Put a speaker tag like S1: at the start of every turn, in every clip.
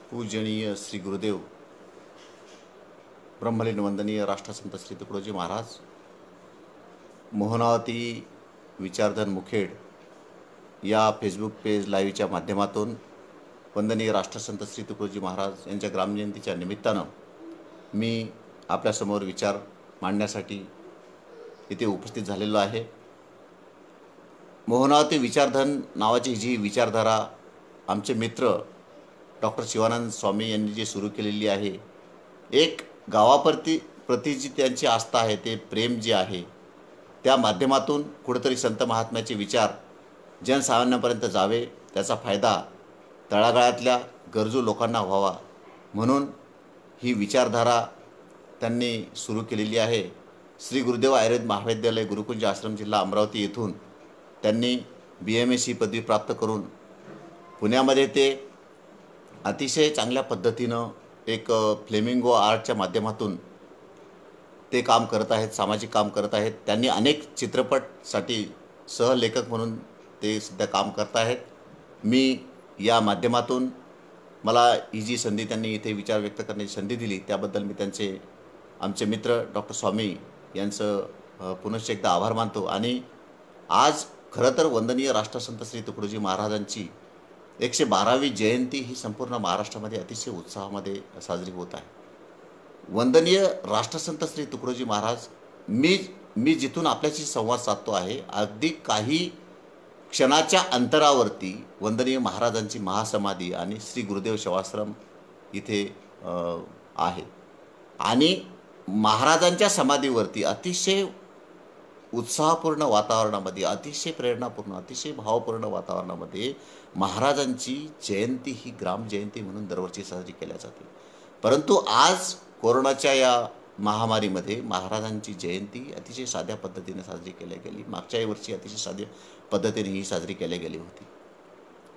S1: पूजनीय श्री गुरुदेव ब्रह्मलीन वंदनीय राष्ट्रसंत श्री तुकडोजी महाराज, मोहनावती विचारधन मुखेड या फेसबुक पेज लाईव्हच्या माध्यमातून वंदनीय राष्ट्रसंत श्री तुकडोजी महाराज यांच्या ग्रामजयंतीच्या निमित्तानं मी आपल्यासमोर विचार मांडण्यासाठी इथे उपस्थित झालेलो आहे। मोहनावती विचारधन नावाची जी विचारधारा आमचे मित्र डॉक्टर शिवानंद स्वामी यांनी जी सुरू केलेली आहे, एक गावाप्रती जी त्यांची आस्था आहे, ते प्रेम जे आहे, त्या माध्यमातून कुठेतरी संत महात्म्याचे विचार जनसामान्यांपर्यंत जावे, त्याचा फायदा तळागाळातल्या गरजू लोकांना व्हावा म्हणून ही विचारधारा त्यांनी सुरू केलेली आहे। श्री गुरुदेव आयुर्वेद महाविद्यालय गुरुकुंज आश्रम जिल्हा अमरावती येथून त्यांनी BMSc पदवी प्राप्त करून पुण्यामध्ये ते अतिशय चांगल्या पद्धतीनं एक फ्लेमिंगो आर्टच्या माध्यमातून ते काम करत आहेत, सामाजिक काम करत आहेत। त्यांनी अनेक चित्रपटसाठी सहलेखक म्हणून ते सध्या काम करत आहेत। मी या माध्यमातून मला ही जी संधी त्यांनी इथे विचार व्यक्त करण्याची संधी दिली त्याबद्दल मी त्यांचे आमचे मित्र डॉक्टर स्वामी यांचं पुनश्च एकदा आभार मानतो। आणि आज खरं तर वंदनीय राष्ट्रसंत श्री तुकडोजी महाराजांची 112वी जयंती ही संपूर्ण महाराष्ट्रामध्ये अतिशय उत्साहामध्ये साजरी होत आहे। वंदनीय राष्ट्रसंत श्री तुकडोजी महाराज, मी जिथून आपल्याशी संवाद साधतो आहे, अगदी काही क्षणाच्या अंतरावरती वंदनीय महाराजांची महासमाधी आणि श्री गुरुदेव सेवाश्रम इथे आहे। आणि महाराजांच्या समाधीवरती अतिशय उत्साहपूर्ण वातावरणामध्ये, अतिशय प्रेरणापूर्ण, अतिशय भावपूर्ण वातावरणामध्ये महाराजांची जयंती ही ग्राम जयंती म्हणून दरवर्षी साजरी केली जाते। परंतु आज कोरोनाच्या या महामारीमध्ये महाराजांची जयंती अतिशय साध्या पद्धतीने साजरी केली गेली। मागच्या वर्षी अतिशय साध्या पद्धतीने ही साजरी केली गेली होती।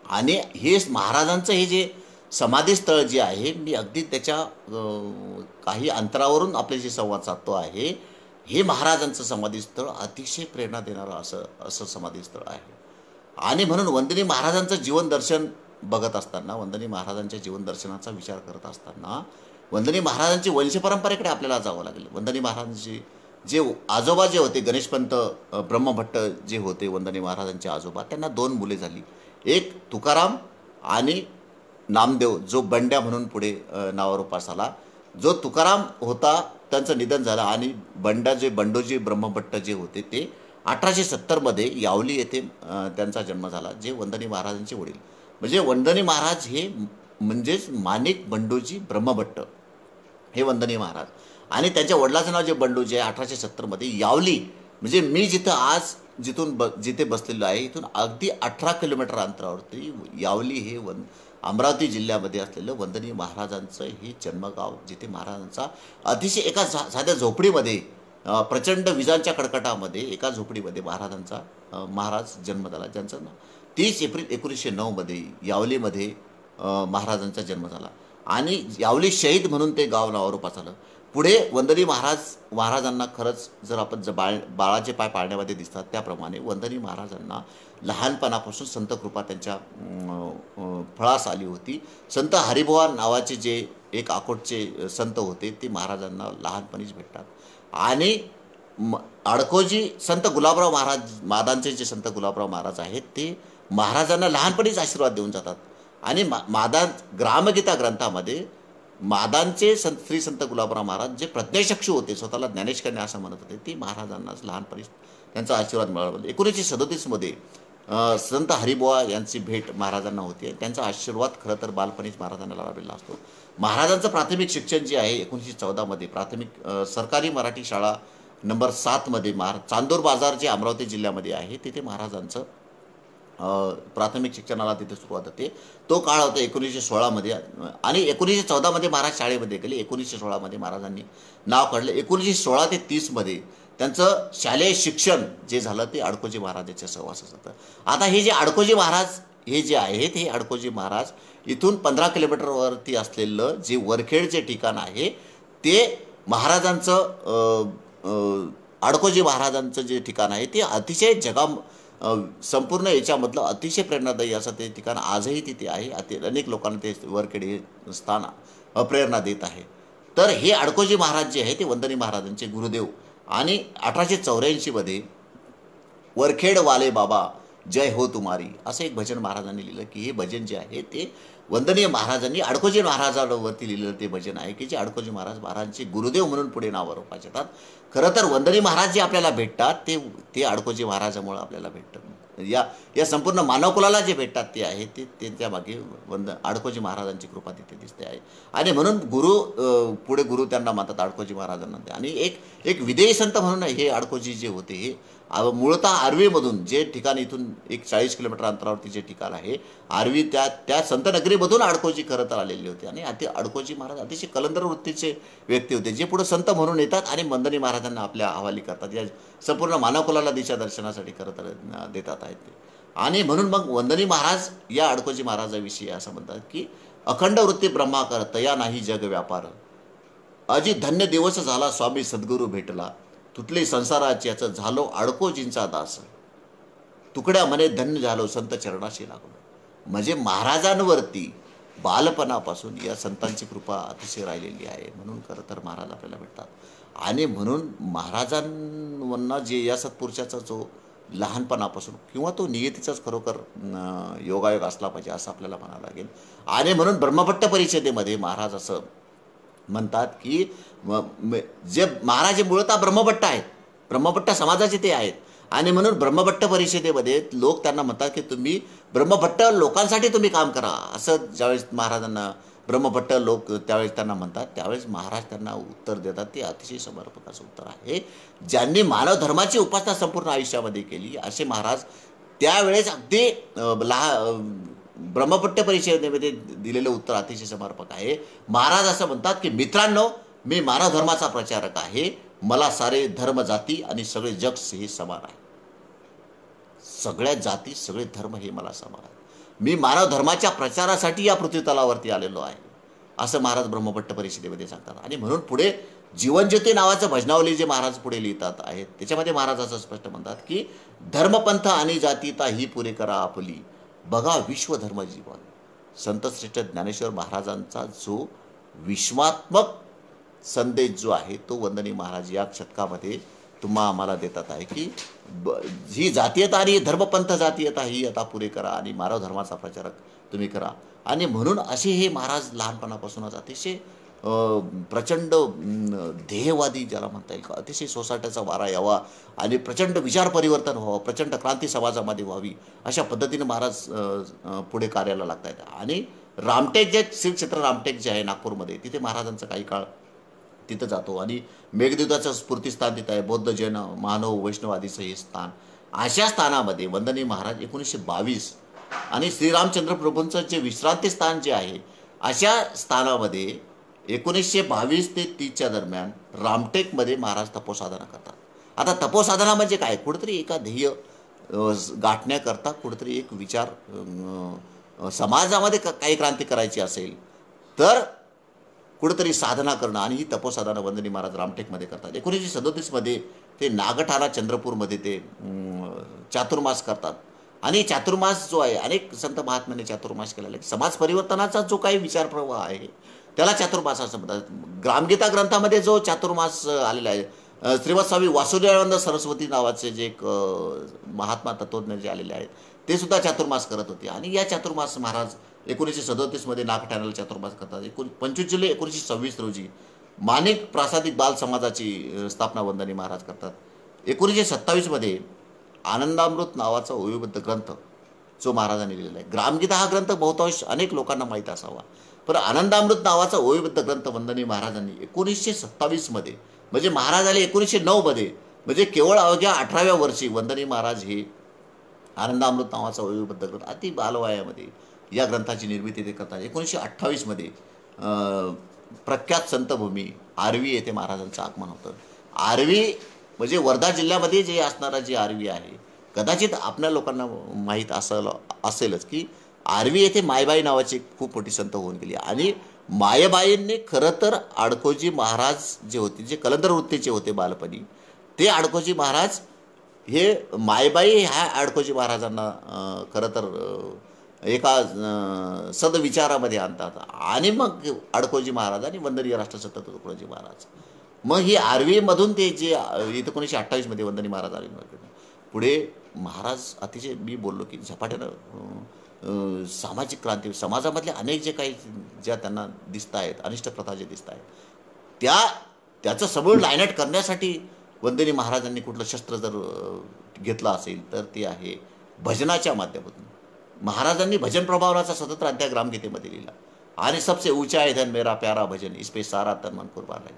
S1: आणि हे महाराजांचं हे जे समाधीस्थळ जे आहे, मी अगदी त्याच्या काही अंतरावरून आपल्याशी संवाद साधतो आहे, हे महाराजांचं समाधीस्थळ अतिशय प्रेरणा देणारं असं समाधीस्थळ आहे। आणि म्हणून वंदनीय महाराजांचं जीवन दर्शन बघत असताना, वंदनीय महाराजांच्या जीवन दर्शनाचा विचार करत असताना वंदनीय महाराजांची वंशपरंपरेकडे आपल्याला जावं लागेल। वंदनीय महाराजांचे जे आजोबा जे होते, गणेशपंत ब्रह्मभट्ट जे होते वंदनीय महाराजांचे आजोबा, त्यांना 2 मुले झाली, एक तुकाराम आणि नामदेव, जो बंड्या म्हणून पुढे नावारूपास आला। जो तुकाराम होता त्यांचं निधन झालं आणि बंडोजी ब्रह्मभट्ट जे होते ते 1870 मध्ये यावली येथे त्यांचा जन्म झाला, जे वंदनीय महाराजांचे वडील म्हणजे वंदनीय महाराज हे म्हणजेच माणिक बंडोजी ब्रह्मभट्ट हे वंदनीय महाराज। आणि त्यांच्या वडिलाचं नाव जे बंडोजी आहे, 1870 मध्ये यावली म्हणजे मी जिथं आज जिथे बसलेलो आहे, इथून अगदी 18 किलोमीटर अंतरावरती यावली हे अमरावती जिल्ह्यामध्ये असलेलं वंदनीय महाराजांचं हे जन्मगाव, जिथे महाराजांचा अतिशय एका साध्या झोपडीमध्ये प्रचंड विजांच्या कडकटामध्ये एका झोपडीमध्ये महाराज जन्म झाला, ज्यांचं नाव 30 एप्रिल 1909 मध्ये यावलीमध्ये महाराजांचा जन्म झाला। आणि यावली शहीद म्हणून ते गाव नावारूपास आलं। पुढे वंदनीय महाराजांना खरंच जर आपण बाळाचे पाय पाळण्यामध्ये दिसतात, त्याप्रमाणे वंदनीय महाराजांना लहानपणापासून संत कृपा त्यांच्या फळास आली होती। संत हरिभुवा नावाचे जे एक अकोटचे संत होते, ते महाराजांना लहानपणीच भेटतात। आणि अडकोजी संत गुलाबराव मादांचे जे संत गुलाबराव महाराज आहेत, ते महाराजांना लहानपणीच आशीर्वाद देऊन जातात। आणि मादान ग्रामगीता ग्रंथामध्ये मादांचे श्री संत गुलाबराव महाराज जे प्रज्ञाचक्षू होते, स्वतःला ज्ञानेश करणे असं म्हणत होते, ते महाराजांनाच लहानपणी त्यांचा आशीर्वाद मिळाला। 1937 मध्ये संत हरिबुवा यांची भेट महाराजांना होती। त्यांचा आशीर्वाद खरं तर बालपणीच महाराजांना लाभलेला असतो। महाराजांचं प्राथमिक शिक्षण जे आहे 1914 मध्ये प्राथमिक सरकारी मराठी शाळा नंबर 7 मध्ये चांदूर बाजार जे अमरावती जिल्ह्यामध्ये आहे, तिथे महाराजांचं प्राथमिक शिक्षणाला तिथे सुरुवात होते। तो काळ होता 1916 मध्ये। आणि 1914 मध्ये महाराज शाळेमध्ये गेले, 1916 मध्ये महाराजांनी नाव काढलं। 1916 ते 30 मध्ये त्यांचं शालेय शिक्षण जे झालं ते अडकोजी महाराजांच्या सहवासात होतं। आता हे जे अडकोजी महाराज हे जे आहेत, हे अडकोजी महाराज इथून 15 किलोमीटरवरती असलेलं जे वरखेड जे ठिकाण आहे, ते महाराजांचं अडकोजी महाराजांचं जे ठिकाण आहे, ते अतिशय संपूर्ण याच्यामधलं अतिशय प्रेरणादायी असं ते ठिकाण आजही तिथे आहे. अनेक लोकांना ते वरखेड हे स्थान प्रेरणा देत आहे. तर हे अडकोजी महाराज जे आहे ते वंदनी महाराजांचे गुरुदेव आणि 1884 मध्ये वरखेड वाले बाबा जय हो तुम्हारी असं एक भजन महाराजांनी लिहिलं की हे भजन जे आहे ते वंदनीय महाराजांनी अडकोजी महाराजांवरती लिहिलेलं ते भजन आहे की जे अडकोजी महाराजांचे गुरुदेव म्हणून पुढे नाव रोपात येतात. खरं तर वंदनी महाराज जे आपल्याला भेटतात ते अडकोजी महाराजामुळे आपल्याला भेटतात. या संपूर्ण मानवकुलाला जे भेटतात ते आहे ते त्यांच्या मागे अडकोजी महाराजांची कृपा तिथे दिसते आहे. आणि म्हणून पुढे गुरु त्यांना मानतात अडकोजी महाराजांना. आणि एक विदेही संत म्हणून हे अडकोजी जे होते हे मूळतः आर्वीमधून जे ठिकाण इथून एक 40 किलोमीटर अंतरावरती जे ठिकाण आहे आर्वी त्या संतनगरीमधून अडकोजी खरं तर आलेले होते. आणि अडकोजी महाराज अतिशय कलंदर वृत्तीचे व्यक्ती होते जे पुढे संत म्हणून येतात आणि वंदनी महाराजांना आपल्या हवाली करतात. या संपूर्ण मानवकुलाला दिशा दर्शनासाठी खरं तर देतात आहेत ते. आणि म्हणून मग वंदनी महाराज या अडकोजी महाराजाविषयी असं म्हणतात की अखंड वृत्ती ब्रह्माकर तया नाही जग व्यापार, अजी धन्य दिवस झाला स्वामी सद्गुरू भेटला, तुटले संसाराच्याच झालो अडकोजींचा दास, तुकड्या मने धन्य झालो संत चरणाशी लागलो. म्हणजे महाराजांवरती बालपणापासून या संतांची कृपा अतिशय राहिलेली आहे. म्हणून खरं तर महाराज आपल्याला भेटतात. आणि म्हणून महाराजांना जे या सत्पुरुषाचा जो लहानपणापासून किंवा तो नियतीचाच खरोखर योगायोग असला पाहिजे असं आपल्याला म्हणावं लागेल. आणि म्हणून ब्रह्मभट्ट परिषदेमध्ये महाराज असं म्हणतात की जे महाराज हे मूळतः ब्रह्मभट्ट आहेत, ब्रह्मभट्ट समाजाचे ते आहेत. आणि म्हणून ब्रह्मभट्ट परिषदेमध्ये लोक त्यांना म्हणतात की तुम्ही ब्रह्मभट्ट लोकांसाठी तुम्ही काम करा असं ज्यावेळेस महाराजांना ब्रह्मभट्ट लोक त्यावेळेस त्यांना म्हणतात त्यावेळेस महाराज त्यांना उत्तर देतात. ते अतिशय समर्पकाचं उत्तर आहे. ज्यांनी मानव धर्माची उपासना संपूर्ण आयुष्यामध्ये केली असे महाराज त्यावेळेस अगदी ब्रह्मभट्ट परिषदेमध्ये दिलेलं उत्तर अतिशय समर्पक आहे. महाराज असं म्हणतात की मित्रांनो, मी मानव धर्माचा प्रचारक आहे. मला सारे धर्म जाती आणि सगळे जग हे समान आहे. सगळ्या जाती सगळे धर्म हे मला समान आहे. मी मानव धर्माच्या प्रचारासाठी या पृथ्वीतलावरती आलेलो आहे असं महाराज ब्रह्मभट्ट परिषदेमध्ये सांगतात. आणि म्हणून पुढे जीवनज्योती नावाचं भजनावली जे महाराज पुढे लिहितात आहेत त्याच्यामध्ये महाराज असं स्पष्ट म्हणतात की धर्मपंथ आणि जातीता ही पुरे करा आपली, बघा विश्वधर्म जीवन. संतश्रेष्ठ ज्ञानेश्वर महाराजांचा जो विश्वात्मक संदेश जो आहे तो वंदनी महाराज या शतकामध्ये आम्हाला देतात आहे की ही जातीयता आणि धर्मपंथ जातीयता ही आता पुरे करा आणि मानव धर्माचा प्रचारक तुम्ही करा. आणि म्हणून असे हे महाराज लहानपणापासूनच अतिशय प्रचंड ध्येयवादी ज्याला म्हणता येईल का अतिशय सोसायटीचा वारा यावा आणि प्रचंड विचार परिवर्तन व्हावं, प्रचंड क्रांती समाजामध्ये व्हावी अशा पद्धतीने महाराज पुढे कार्याला लागत आहेत. आणि रामटेक जे श्री क्षेत्र रामटेक जे आहे नागपूरमध्ये तिथे महाराजांचा काही काळ तिथं जातो आणि मेघदूताचं स्फूर्तीस्थान तिथं आहे. बौद्ध जैन मानव वैष्णवादीचं हे स्थान. अशा स्थानामध्ये वंदनी महाराज 1922 आणि श्रीरामचंद्र प्रभूंचं जे विश्रांती स्थान जे आहे अशा स्थानामध्ये 1922 ते 30च्या दरम्यान रामटेकमध्ये महाराज तपोसाधना करतात. आता तपोसाधना म्हणजे काय, कुठेतरी एका ध्येय गाठण्याकरता कुठेतरी एक विचार समाजामध्ये काही क्रांती करायची असेल तर कुठेतरी साधना करणं आणि ही तपोसाधना वंदनी महाराज रामटेकमध्ये करतात. 1937 मध्ये ते नागठाणा चंद्रपूरमध्ये ते चातुर्मास करतात. आणि चातुर्मास जो आहे अनेक संत महात्म्याने चातुर्मास केलेला आहे. समाज परिवर्तनाचा जो काही विचार प्रवाह आहे त्याला चातुर्मास असं म्हणतात. ग्रामगीता ग्रंथामध्ये जो चातुर्मास आलेला आहे श्रीमद स्वामी वासुदेवानंद सरस्वती नावाचे जे एक महात्मा तत्वज्ञ जे आलेले आहेत ते सुद्धा चातुर्मास करत होते. आणि या चातुर्मास महाराज 1937 मध्ये नागठाण्याला चातुर्मास करतात. 25 जुलै 1926 रोजी माणिक प्रासादिक बाल समाजाची स्थापना वंदनी महाराज करतात. 1927 मध्ये आनंदामृत नावाचा ओविबद्ध ग्रंथ जो महाराजांनी लिहिलेला आहे. ग्रामगीता हा ग्रंथ बहुतांश अनेक लोकांना माहीत असावा, पण आनंदामृत नावाचा ओविबद्ध ग्रंथ वंदनी महाराजांनी 1927 मध्ये म्हणजे महाराज आले 1909 मध्ये म्हणजे केवळ अवघ्या 18व्या वर्षी वंदनी महाराज हे आनंदामृत नावाचा ओविबद्ध ग्रंथ अति बालवयामध्ये या ग्रंथाची निर्मिती ते करतात. 1928 मध्ये प्रख्यात संतभूमी आर्वी येथे महाराजांचं आगमन होतं. आर्वी म्हणजे वर्धा जिल्ह्यामध्ये जे असणारा जे आर्वी आहे कदाचित आपल्या लोकांना माहीत असेलच की आर्वी येथे मायबाई नावाची खूप मोठी संत होऊन गेली. आणि मायबाईंनी खरं तर अडकोजी महाराज जे होते जे कलंदर वृत्तीचे होते बालपणी ते अडकोजी महाराज हे मायबाई ह्या अडकोजी महाराजांना खरं तर एका सदविचारामध्ये आणतात आणि मग अडकोजी महाराज आणि वंदनीय राष्ट्रसंत तुकडोजी महाराज, मग ही आर्वीमधून ते जे 1928मध्ये वंदनीय महाराज आले पुढे महाराज अतिशय मी बोललो की झपाट्यानं सामाजिक क्रांती समाजामधले अनेक जे काही ज्या त्यांना दिसत आहेत अनिष्ट प्रथा जे दिसत आहेत त्याचं समूळ नायनाट करण्यासाठी वंदनीय महाराजांनी कुठलं शस्त्र जर घेतलं असेल तर ते आहे भजनाच्या माध्यमातून. महाराजांनी भजन प्रभावनाचा स्वतंत्र अध्याय ग्रामगीतेमध्ये लिहिला आणि सबसे ऊंचा है धन मेरा प्यारा भजन इसपे सारा तन मन कुर्बान आहे.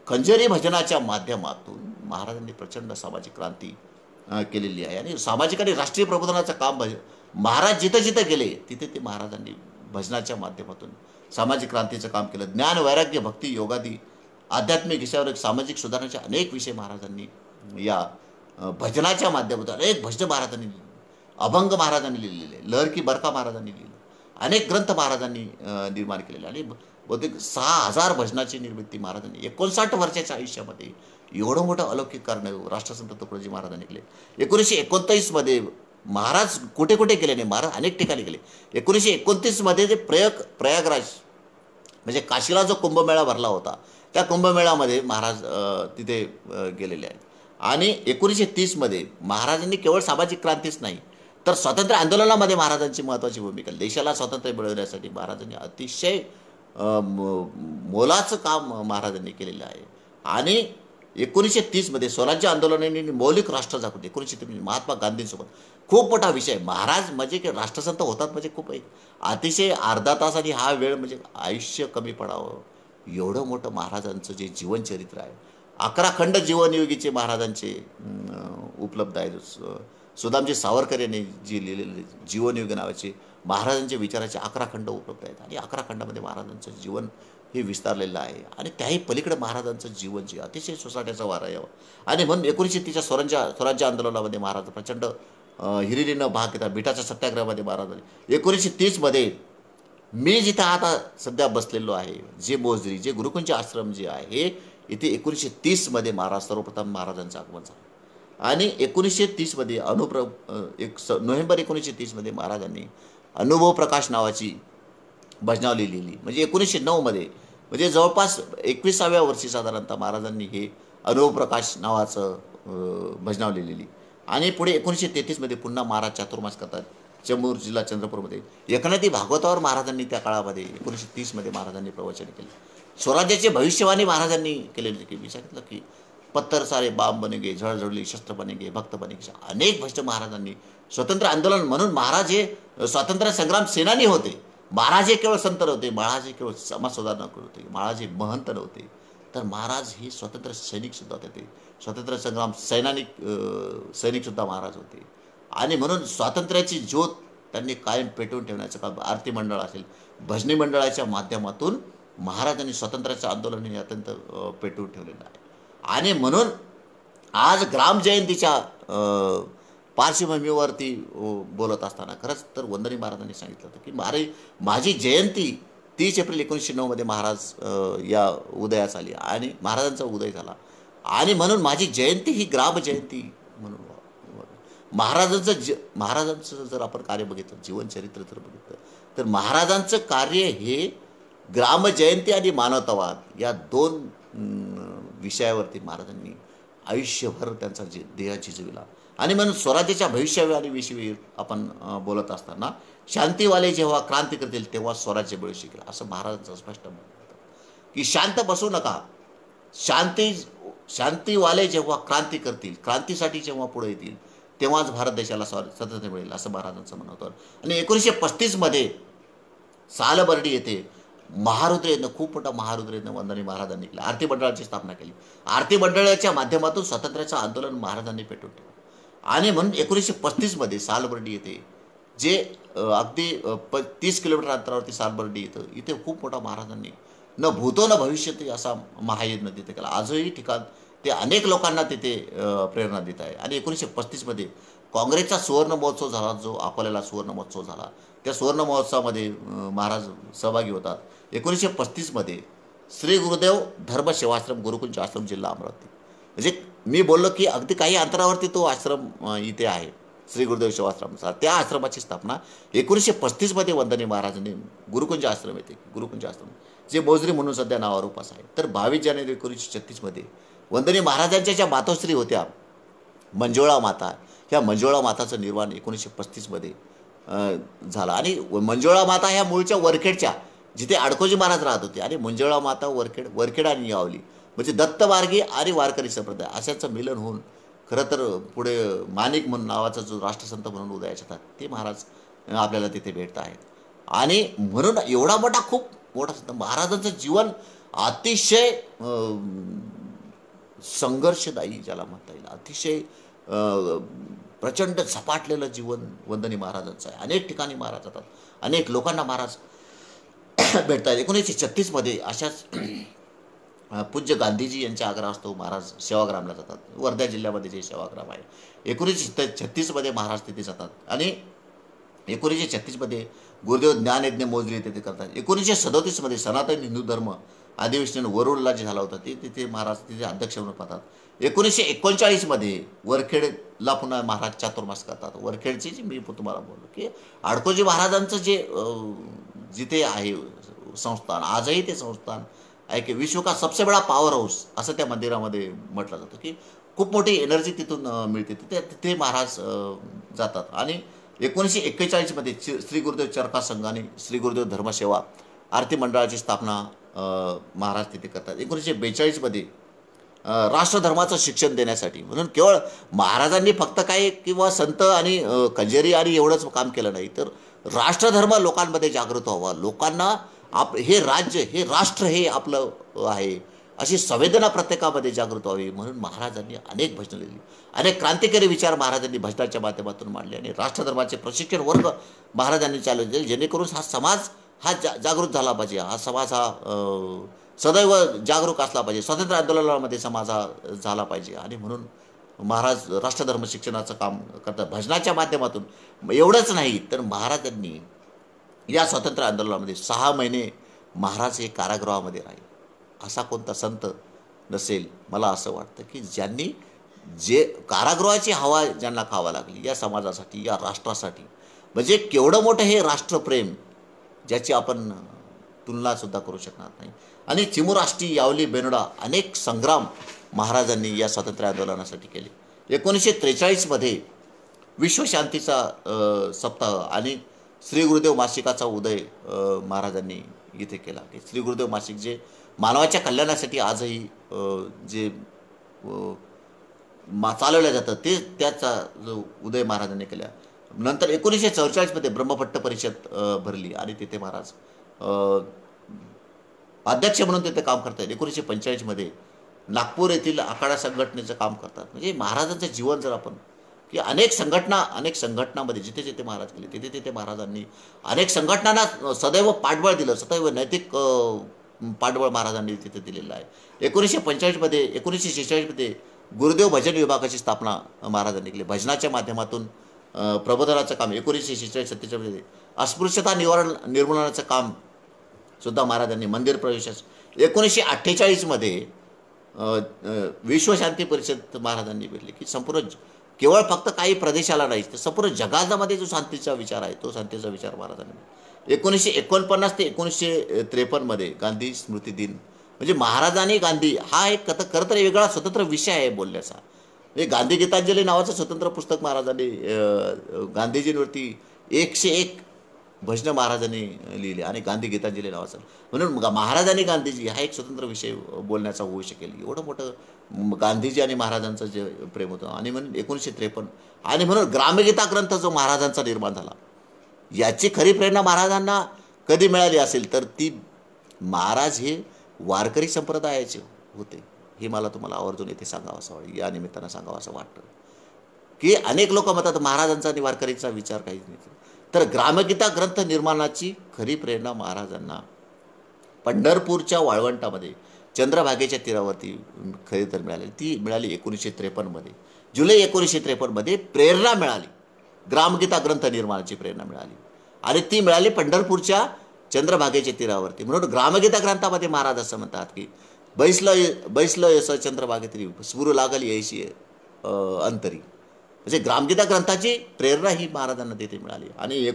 S1: खंजरी भजनाच्या माध्यमातून महाराजांनी प्रचंड सामाजिक क्रांती केलेली आहे आणि सामाजिक आणि राष्ट्रीय प्रबोधनाचं काम महाराज जिथं जिथं गेले तिथे ते महाराजांनी भजनाच्या माध्यमातून सामाजिक क्रांतीचं काम केलं. ज्ञान वैराग्य भक्ती योगादी आध्यात्मिक विषयावर सामाजिक सुधारणाचे अनेक विषय महाराजांनी या भजनाच्या माध्यमातून अनेक भजन महाराजांनी अभंग महाराजांनी लिहिलेले, लहर की बरका महाराजांनी लिहिले, अनेक ग्रंथ महाराजांनी निर्माण केलेले आणि बहुतेक 6000 भजनाची निर्मिती महाराजांनी 59 वर्षाच्या आयुष्यामध्ये एवढं मोठं अलौकिक कारण राष्ट्रसंत तुकडोजी महाराजांनी केले. 1929मध्ये महाराज कुठे कुठे गेले नाही, महाराज अनेक ठिकाणी गेले. 1929मध्ये जे प्रयागराज म्हणजे काशीला जो कुंभमेळा भरला होता त्या कुंभमेळ्यामध्ये महाराज तिथे गेलेले आहेत. आणि 1930मध्ये महाराजांनी केवळ सामाजिक क्रांतीच नाही तर स्वातंत्र्य आंदोलनामध्ये महाराजांची महत्त्वाची भूमिका. देशाला स्वातंत्र्य मिळवण्यासाठी महाराजांनी अतिशय मोलाचं काम महाराजांनी केलेलं आहे. आणि 1930मध्ये स्वराज्य आंदोलनाने मौलिक राष्ट्र जागृती 1930 महात्मा गांधींसोबत खूप मोठा विषय. महाराज म्हणजे की राष्ट्रसंत होतात म्हणजे खूप एक अतिशय अर्धा तास आणि हा वेळ म्हणजे आयुष्य कमी पडावं एवढं मोठं महाराजांचं जे जीवनचरित्र आहे. 11 खंड जीवनयोगीचे महाराजांचे उपलब्ध आहेत. सुदामजी सावरकर यांनी जी लिहिलेले जीवनयोगी नावाचे महाराजांचे विचाराचे 11 खंड उपलब्ध आहेत आणि 11 खंडामध्ये महाराजांचं जीवन हे विस्तारलेलं आहे. आणि त्याही पलीकडे महाराजांचं जीवन जे अतिशय सोसाट्याचा वारा यावं आणि म्हणून 1930च्या स्वराज्य आंदोलनामध्ये महाराज प्रचंड हिरिरीनं भाग घेतात. बिटाच्या सत्याग्रहामध्ये महाराज आले. 1930मध्ये मी जिथं आता सध्या बसलेलो आहे जे मोजरी जे गुरुकुंज आश्रम जे आहे इथे 1930मध्ये महाराज सर्वप्रथम महाराजांचं आगमन झालं. आणि 1930मध्ये नोव्हेंबर 1930मध्ये महाराजांनी अनुभव प्रकाश नावाची भजनावली लिहिली. म्हणजे 1909मध्ये म्हणजे जवळपास 21व्या वर्षी साधारणतः महाराजांनी हे अनुभव प्रकाश नावाचं भजनावली लिहिली. आणि पुढे 1933मध्ये पुन्हा महाराज चातुर्मास करतात चमूर जिल्हा चंद्रपूरमध्ये. एकनाथी भागवतावर महाराजांनी त्या काळामध्ये 1930मध्ये महाराजांनी प्रवचन केले. स्वराज्याचे भविष्यवाणी महाराजांनी केलेले की मी सांगितलं की पत्तर सारे बाम बनेगे, झळझळली शस्त्र बनेगे, भक्त बनेगे, अनेक भजन महाराजांनी स्वतंत्र आंदोलन म्हणून महाराज हे स्वातंत्र्य संग्राम सेनानी होते. महाराज हे केवळ संत नव्हते, महाराज हे केवळ समाज सुधारणा करत होते, महाराज हे महंत नव्हते तर महाराज हे स्वतंत्र सैनिक सुद्धा होते. ते स्वतंत्र संग्राम सैनिक सुद्धा महाराज होते. आणि म्हणून स्वातंत्र्याची ज्योत त्यांनी कायम पेटवून ठेवण्याचं काम आरती मंडळ असेल भजनी मंडळाच्या माध्यमातून महाराजांनी स्वातंत्र्याचं आंदोलन हे अत्यंत पेटवून ठेवलेलं आहे. आणि म्हणून आज ग्रामजयंतीच्या पार्श्वभूमीवरती बोलत असताना खरंच तर वंदनीय महाराजांनी सांगितलं होतं की माझी जयंती 30 एप्रिल 1909मध्ये महाराज या उदयास आली आणि महाराजांचा उदय झाला. आणि म्हणून माझी जयंती ही ग्रामजयंती म्हणून महाराजांचं जर आपण कार्य बघितलं जीवनचरित्र जर बघितलं तर महाराजांचं कार्य हे ग्रामजयंती आणि मानवतावाद या 2 विषयावरती महाराजांनी आयुष्यभर त्यांचा देह झिजविला. आणि म्हणून स्वराज्याच्या भविष्यवाणीविषयी आपण बोलत असताना शांतीवाले जेव्हा क्रांती करतील तेव्हा स्वराज्य बळी शिकेल असं महाराजांचं स्पष्ट मत होतं की शांत बसू नका. शांतीवाले जेव्हा क्रांती करतील क्रांतीसाठी जेव्हा पुढे येतील तेव्हाच भारत देशाला स्वातंत्र्य मिळेल असं महाराजांचं म्हणत होतं. आणि 1935मध्ये सालबर्डी येथे महारुद्र खूप मोठा महारुद्र वंदनीय महाराजांनी केला. आरती मंडळाची स्थापना केली. आरती मंडळाच्या माध्यमातून स्वातंत्र्याचं आंदोलन महाराजांनी पेटवून ठेवलं. आणि म्हणून 1935मध्ये सालबर्डी येथे जे अगदी 30 किलोमीटर अंतरावरती सालबर्डी येतं इथे खूप मोठा महाराजांनी न भूतो न भविष्यती असा महायज्ञ तिथे केला. आजही ठिकाण ते अनेक लोकांना तिथे प्रेरणा देत आहे. आणि 1935मध्ये काँग्रेसचा सुवर्ण महोत्सव झाला जो अकोल्याला सुवर्ण महोत्सव झाला त्या सुवर्ण महोत्सवामध्ये महाराज सहभागी होतात. 1935मध्ये श्री गुरुदेव धर्म सेवाश्रम गुरुकुंज आश्रम जिल्हा अमरावती म्हणजे मी बोललो की अगदी काही अंतरावरती तो आश्रम इथे आहे, श्री गुरुदेव सेवाश्रमचा. त्या आश्रमाची स्थापना 1935 वंदनीय महाराजांनी, गुरुकुंज आश्रम येते, गुरुकुंज आश्रम जे मोजरी म्हणून सध्या नावावर उपास आहे. तर 22 जानेवारी 1936 वंदनीय महाराजांच्या ज्या मातोश्री होत्या मंजुळा माता, ह्या मंजुळा माताचं निर्माण 1935 झाला. आणि मंजुळा माता ह्या मूळच्या वरखेडच्या, जिथे अडकोजी महाराज राहत होते. आणि मंजुळा माता वरखेड आणि यावली म्हणजे दत्तमार्गी आणि वारकरी संप्रदाय अशाचं मिलन होऊन खरं तर पुढे माणिक म्हणून नावाचा जो राष्ट्रसंत म्हणून उदयास येतात ते महाराज आपल्याला तिथे भेटत आहेत. आणि म्हणून एवढा मोठा, खूप मोठा संत महाराजांचं जीवन अतिशय संघर्षदायी ज्याला म्हणता येईल, अतिशय प्रचंड झपाटलेलं जीवन वंदनीय महाराजांचं आहे. अनेक ठिकाणी महाराज जातात, अनेक लोकांना महाराज भेटतात. 1936 अशाच पूज्य गांधीजी यांच्या आग्रहास्तव महाराज सेवाग्रामला जातात. वर्धा जिल्ह्यामध्ये जे सेवाग्राम आहे, 1936 महाराज तिथे जातात. आणि 1936 गुरुदेव ज्ञानयज्ञ मोजरी तिथे करतात. 1937 सनातन हिंदू धर्म अधिवेशन वरुडला जे झाला होता ते तिथे महाराज तिथे अध्यक्ष म्हणून पाहतात. 1939 वरखेडला पुन्हा महाराज चातुर्मास करतात. वरखेडची जी मी तुम्हाला बोललो की अडकोजी महाराजांचं जे जिथे आहे संस्थान, आजही ते संस्थान आहे की विश्व का सबसे बडा पॉवर हाऊस असं त्या मंदिरामध्ये म्हटलं जातं, की खूप मोठी एनर्जी तिथून मिळते. तिथे महाराज जातात. आणि 1941 श्री गुरुदेव चरखा संघ आणि श्री गुरुदेव धर्मसेवा आरती मंडळाची स्थापना महाराज तिथे करतात. 1942 राष्ट्रधर्माचं शिक्षण देण्यासाठी, म्हणून केवळ महाराजांनी फक्त काय किंवा संत आणि कंजेरी आणि एवढंच काम केलं नाही, तर राष्ट्रधर्म लोकांमध्ये जागृत व्हावा, लोकांना हे राज्य, हे राष्ट्र हे आपलं आहे अशी संवेदना प्रत्येकामध्ये जागृत व्हावी म्हणून महाराजांनी अनेक भजनं लिहिली. अनेक क्रांतिकारी विचार महाराजांनी भजनाच्या माध्यमातून मांडले. आणि राष्ट्रधर्माचे प्रशिक्षण वर्ग महाराजांनी चालू केले, जेणेकरून हा समाज हा जागृत झाला पाहिजे, हा समाज हा सदैव जागरूक असला पाहिजे, स्वातंत्र्य आंदोलनामध्ये समाज हा झाला पाहिजे. आणि म्हणून महाराज राष्ट्रधर्म शिक्षणाचं काम करतात भजनाच्या माध्यमातून. एवढंच नाही तर महाराजांनी या स्वातंत्र्य आंदोलनामध्ये 6 महिने महाराज हे कारागृहामध्ये राहिले. असा कोणता संत नसेल, मला असं वाटतं, की ज्यांनी जे कारागृहाची हवा ज्यांना खावा लागली या समाजासाठी, या राष्ट्रासाठी, म्हणजे केवढं मोठं हे राष्ट्रप्रेम ज्याची आपण तुलनासुद्धा करू शकणार नाही. आणि चिमुराष्टी, यावली, बेनोडा अनेक संग्राम महाराजांनी या स्वातंत्र्य आंदोलनासाठी केले. 1943 विश्वशांतीचा सप्ताह आणि श्री गुरुदेव मासिकाचा उदय महाराजांनी इथे केला. की श्री गुरुदेव मासिक जे मानवाच्या कल्याणासाठी आजही जे चालवलं जातं ते त्याचा जो उदय महाराजांनी केला. नंतर 1944 ब्रह्मभट्ट परिषद भरली आणि तिथे महाराज अध्यक्ष म्हणून तिथे काम करतात. 1945 नागपूर येथील आखाडा संघटनेचं काम करतात. म्हणजे महाराजांचं जीवन जर आपण की अनेक संघटनामध्ये जिथे जिथे महाराज गेले तिथे तिथे महाराजांनी अनेक संघटनांना सदैव पाठबळ दिलं, सदैव नैतिक पाठबळ महाराजांनी तिथे दिलेलं आहे. 1945 1946 गुरुदेव भजन विभागाची स्थापना महाराजांनी केली. भजनाच्या माध्यमातून प्रबोधनाचं काम 1946-47 अस्पृश्यता निर्मूलनाचं काम सुद्धा महाराजांनी मंदिर प्रवेशास. 1948 विश्वशांती परिषद महाराजांनी भेटली की संपूर्ण केवळ फक्त काही प्रदेशाला नाही तर संपूर्ण जगामध्ये जो शांतीचा विचार आहे तो शांतीचा विचार महाराजांनी. 1949 ते 1953 गांधी स्मृती दिन म्हणजे महाराज आणि गांधी हा एक खरं तर वेगळा स्वतंत्र विषय आहे बोलण्याचा. म्हणजे गांधी गीतांजली नावाचं स्वतंत्र पुस्तक महाराजांनी गांधीजींवरती 101 भजनं महाराजांनी लिहिले आणि गांधी गीतांजली नावाचं. म्हणून महाराज आणि गांधीजी हा एक स्वतंत्र विषय बोलण्याचा होऊ शकेल. एवढं मोठं गांधीजी आणि महाराजांचं जे प्रेम होतं. आणि म्हणून 1953 आणि म्हणून ग्रामगीता ग्रंथ जो महाराजांचा निर्माण झाला याची खरी प्रेरणा महाराजांना कधी मिळाली असेल तर ती महाराज हे वारकरी संप्रदायाचे होते. हे मला तुम्हाला आवर्जून येथे सांगावं असं वाटतं, या निमित्तानं सांगावं असं वाटतं की अनेक लोक म्हणतात महाराजांचा आणि वारकरीचा विचार काहीच नाही. तर ग्रामगीता ग्रंथ निर्माणाची खरी प्रेरणा महाराजांना पंढरपूरच्या वाळवंटामध्ये चंद्रभागेच्या तीरावरती खरी तर मिळाली. ती मिळाली 1953 जुलै 1953 प्रेरणा मिळाली. ग्रामगीता ग्रंथ निर्माणाची प्रेरणा मिळाली आणि ती मिळाली पंढरपूरच्या चंद्रभागेच्या तीरावरती. म्हणून ग्रामगीता ग्रंथामध्ये महाराज असं म्हणतात की बैसलं यश चंद्रभागेतरी स्फुरू लागली ऐशी अंतरी. म्हणजे ग्रामगीता ग्रंथाची प्रेरणा ही महाराजांना तिथे मिळाली. आणि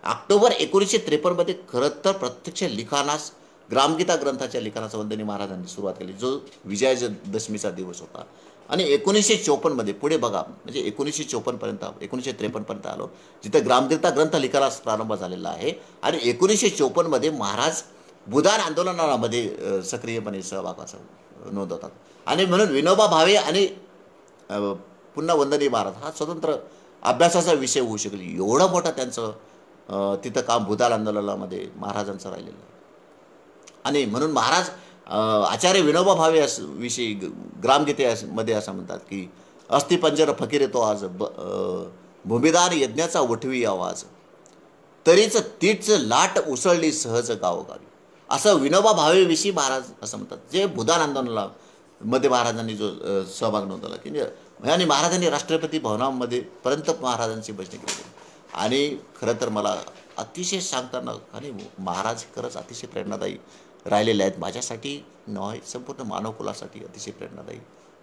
S1: ऑक्टोबर 1953 खरं तर प्रत्यक्ष लिखाणास ग्रामगीता ग्रंथाच्या लिखाणास वंदनी महाराजांनी सुरुवात केली, जो विजयादशमीचा दिवस होता. आणि 1954 पुढे बघा, म्हणजे 1954 1953 आलो, जिथे ग्रामगीता ग्रंथ लिखाणास प्रारंभ झालेला आहे. आणि 1954 महाराज भूदान आंदोलनामध्ये सक्रियपणे सहभागाचा नोंदवतात. आणि म्हणून विनोबा भावे आणि पुन्हा वंदनीय महाराज हा स्वतंत्र अभ्यासाचा विषय होऊ शकेल, एवढं मोठं त्यांचं तिथं काम भूदान आंदोलनामध्ये महाराजांचं राहिलेलं आहे. आणि म्हणून महाराज आचार्य विनोबा भावे विषयी ग्रामगीतेमध्ये असं म्हणतात की अस्थिपंजर फकीर येतो आज भूमिदान यज्ञाचा वठवी आवाज, तरीच तीच लाट उसळली सहज गावोगावी. असं विनोबा भावेविषयी महाराज असं म्हणतात, जे भूदान आंदोलनामध्ये महाराजांनी जो सहभाग नोंदवला की. आणि महाराजांनी राष्ट्रपती भवनामध्ये पर्यंत महाराजांची भजने केली. आणि खरं तर मला अतिशय सांगताना आणि महाराज खरंच अतिशय प्रेरणादायी राहिलेले आहेत माझ्यासाठी, नाही संपूर्ण मानवकुलासाठी अतिशय प्रेरणादायी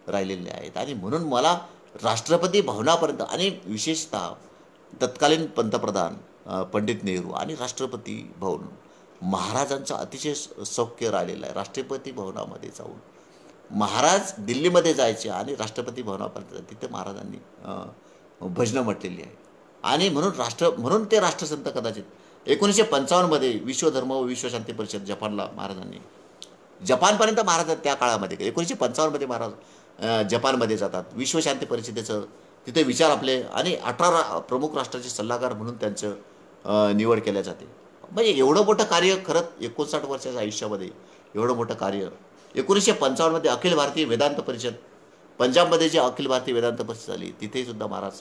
S1: राहिलेले आहेत. आणि म्हणून मला राष्ट्रपती भवनापर्यंत आणि विशेषतः तत्कालीन पंतप्रधान पंडित नेहरू आणि राष्ट्रपती भवन महाराजांचं अतिशय सौख्य राहिलेलं आहे. राष्ट्रपती भवनामध्ये जाऊन महाराज दिल्लीमध्ये जायचे आणि राष्ट्रपती भवनापर्यंत तिथे महाराजांनी भजनं म्हटलेली आहे. आणि म्हणून ते राष्ट्रसंत कदाचित 1955 विश्वधर्म व विश्वशांती परिषद जपानला महाराजांनी, जपानपर्यंत महाराज त्या काळामध्ये 1955 महाराज जपानमध्ये जातात. विश्वशांती परिषदेचं तिथे विचार आपले आणि 18 प्रमुख राष्ट्राचे सल्लागार म्हणून त्यांचं निवड केल्या जाते. म्हणजे एवढं मोठं कार्य खरंच 59 वर्षाच्या आयुष्यामध्ये एवढं मोठं कार्य 1955 अखिल भारतीय वेदांत परिषद, पंजाबमध्ये जे अखिल भारतीय वेदांत परिषद झाली तिथे सुद्धा महाराज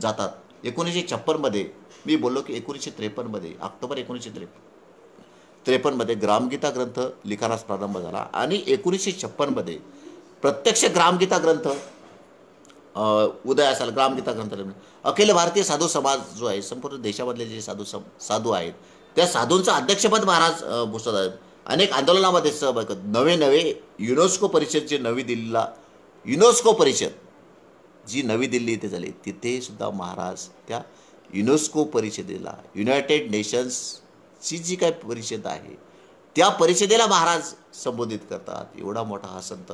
S1: जातात. 1956 मी बोललो की 1953 ऑक्टोबर 1953 ग्रामगीता ग्रंथ लिखाणास प्रारंभ झाला. आणि 1956 प्रत्यक्ष ग्रामगीता ग्रंथ उदयास आला. ग्रामगीता ग्रंथ अखिल भारतीय साधू समाज जो आहे, संपूर्ण देशामधले जे साधू आहेत त्या साधूंचं अध्यक्षपद महाराज भूषवत आहेत. अनेक आंदोलनामध्ये सहभाग, नवे युनेस्को परिषद जे नवी दिल्लीला, युनेस्को परिषद जी नवी दिल्ली इथे झाली तिथे सुद्धा महाराज त्या युनेस्को परिषदेला, युनायटेड नेशन्सची जी काही परिषद आहे त्या परिषदेला महाराज संबोधित करतात. एवढा मोठा हा संत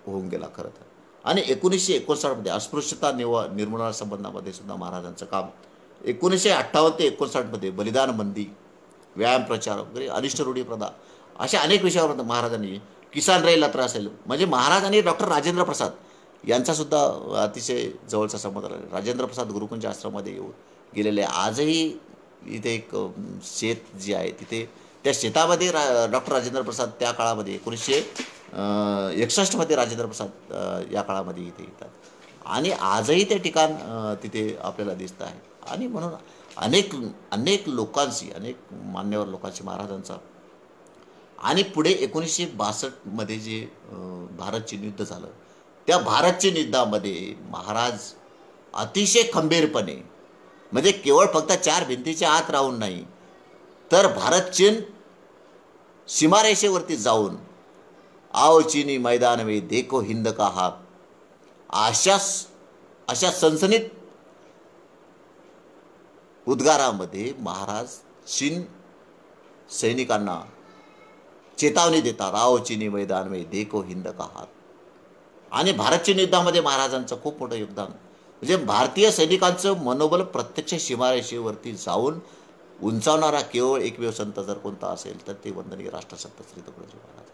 S1: होऊन गेला खरं तर. आणि 1959 अस्पृश्यता निर्मूलना संबंधामध्ये सुद्धा महाराजांचं काम. 1958 ते 1959 बलिदान बंदी, व्यायाम प्रचार वगैरे, अनिष्ट रूढी प्रथा अशा अनेक विषयावर महाराजांनी, किसान रेल यात्रा असेल, म्हणजे महाराज आणि डॉक्टर राजेंद्र प्रसाद यांचासुद्धा अतिशय जवळचा संबंध राहिला. राजेंद्र प्रसाद गुरुकुंज आश्रमामध्ये येऊन गेलेले. आजही इथे एक शेत जे आहे तिथे त्या शेतामध्ये डॉक्टर राजेंद्र प्रसाद त्या काळामध्ये 1961 राजेंद्र प्रसाद या काळामध्ये इथे येतात. आणि आजही ते ठिकाण तिथे आपल्याला दिसतं आहे. आणि म्हणून अनेक लोकांशी, अनेक मान्यवर लोकांशी महाराजांचा. आणि पुढे 1962 जे भारत चीन युद्ध झालं त्या भारत चीन युद्धामध्ये महाराज अतिशय खंबीरपणे, म्हणजे केवळ फक्त 4 भिंतीच्या आत राहून नाही तर भारत चीन सीमारेषेवरती जाऊन आओ चीनी मैदान में देखो हिंद का हाथ, अशा सनसनीत उद्गारामध्ये महाराज चीन सैनिकांना चेतावणी देतात, आओ चीनी मैदान में देखो हिंद का हाथ. आणि भारत चीन युद्धामध्ये महाराजांचं खूप मोठं योगदान, म्हणजे भारतीय सैनिकांचं मनोबल प्रत्यक्ष सीमारेषेवरती जाऊन उंचावणारा केवळ एकमेव संत जर कोणता असेल तर ते वंदनीय राष्ट्रसंत श्री तुकडोजी महाराज.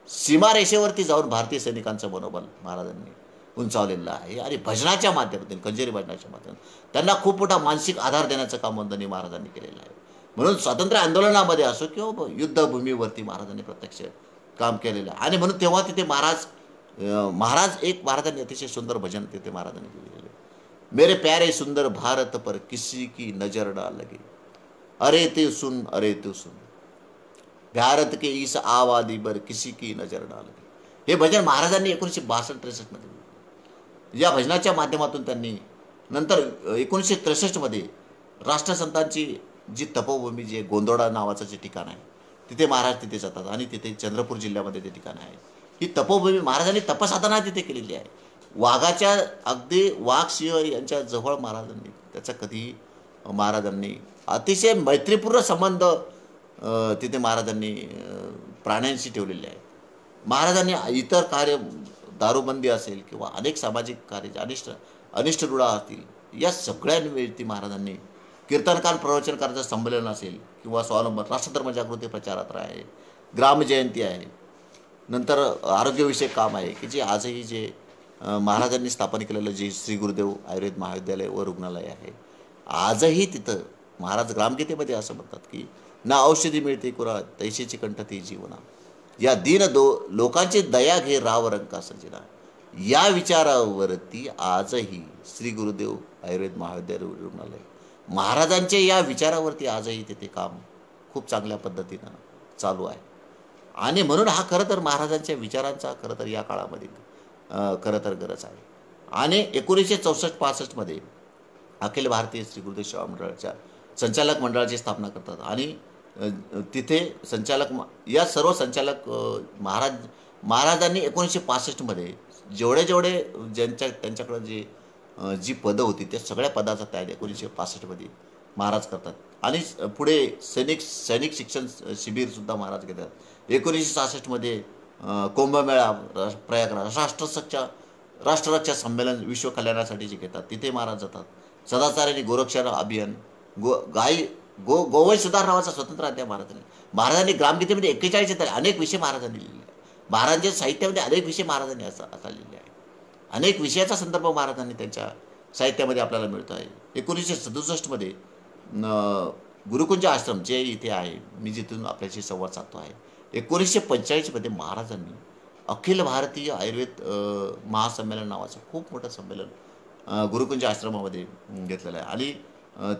S1: सीमारेषेवरती जाऊन भारतीय सैनिकांचं मनोबल महाराजांनी उंचावलेलं आहे. आणि भजनाच्या माध्यमातून, कंजेरी भजनाच्या माध्यमातून त्यांना खूप मोठा मानसिक आधार देण्याचं काम वंदनीय महाराजांनी केलेलं आहे. म्हणून स्वातंत्र्य आंदोलनामध्ये असो किंवा युद्धभूमीवरती महाराजांनी प्रत्यक्ष काम केलेलं आहे. आणि म्हणून तेव्हा तिथे महाराजांनी अतिशय सुंदर भजन तिथे महाराजांनी केलेलं आहे. मेरे प्यारे सुंदर भारत पर किसी की नजर ना लगे, अरे ते सुन भारत के इस आबादी पर किसी की नजर ना लगे. हे भजन महाराजांनी 1962-63 या भजनाच्या माध्यमातून त्यांनी, नंतर 1963 राष्ट्रसंतांची जी तपोभूमी, जे गोंदवडा नावाचं जे ठिकाण आहे तिथे महाराज तिथे जातात आणि तिथे चंद्रपूर जिल्ह्यामध्ये ते ठिकाण आहे. ही तपोभूमी, महाराजांनी तपसाधना तिथे केलेली आहे. वाघाच्या अगदी वाघ सिंह यांच्या जवळ महाराजांनी त्याचा कधीही महाराजांनी अतिशय मैत्रीपूर्ण संबंध तिथे महाराजांनी प्राण्यांशी ठेवलेले आहे. महाराजांनी इतर कार्य, दारूबंदी असेल किंवा अनेक सामाजिक कार्य, अनिष्ट रुळा असतील, या सगळ्यांवरती महाराजांनी कीर्तनकार प्रवचनकाराचं संमेलन असेल किंवा स्वावलंबन राष्ट्रधर्म जागृती प्रचारात्रा आहे, ग्रामजयंती आहे, नंतर आरोग्यविषयक काम आहे की जे आजही जे महाराजांनी स्थापन केलेलं जे श्री गुरुदेव आयुर्वेद महाविद्यालय व रुग्णालय आहे, आजही तिथं महाराज ग्रामगीतेमध्ये असं म्हणतात की ना औषधी मिळते कुरा तैशीची कंठती जीवना, या लोकांची दया घे राव रंका सजना, या विचारावरती आजही श्री गुरुदेव आयुर्वेद महाविद्यालय रुग्णालय, महाराजांच्या या विचारावरती आजही तिथे काम खूप चांगल्या पद्धतीनं चालू आहे. आणि म्हणून हा खरं तर महाराजांच्या विचारांचा खरं तर या काळामध्ये खरं तर गरज आहे. आणि 1964-65 अखिल भारतीय श्री गुरुदेव सेवा मंडळाच्या संचालक मंडळाची स्थापना करतात. आणि तिथे या सर्व संचालक महाराजांनी 1965 जेवढे त्यांच्याकडे जी पदं होती त्या सगळ्या पदाचा त्याग 1965 महाराज करतात. आणि पुढे सैनिक शिक्षण शिबिरसुद्धा महाराज घेतात. 1966 कुंभमेळा प्रयागराज राष्ट्ररक्षा संमेलन विश्व कल्याणासाठी जे घेतात तिथे महाराज जातात. सदाचार्यांनी गोरक्षण अभियान, गोवंश सुधार नावाचा स्वतंत्र अध्याय महाराजांनी ग्रामगीतेमध्ये 41 अनेक विषय महाराजांनी लिहिले आहे. महाराजांच्या साहित्यामध्ये अनेक विषय महाराजांनी आता लिहिले आहे. अनेक विषयाचा संदर्भ महाराजांनी त्यांच्या साहित्यामध्ये आपल्याला मिळतो आहे. 1967 गुरुकुंज आश्रम जे इथे आहे, मी जिथून आपल्याशी संवाद साधतो आहे, 1945 महाराजांनी अखिल भारतीय आयुर्वेद महासंमेलन नावाचं खूप मोठं संमेलन गुरुकुंज आश्रमामध्ये घेतलेलं आहे. आणि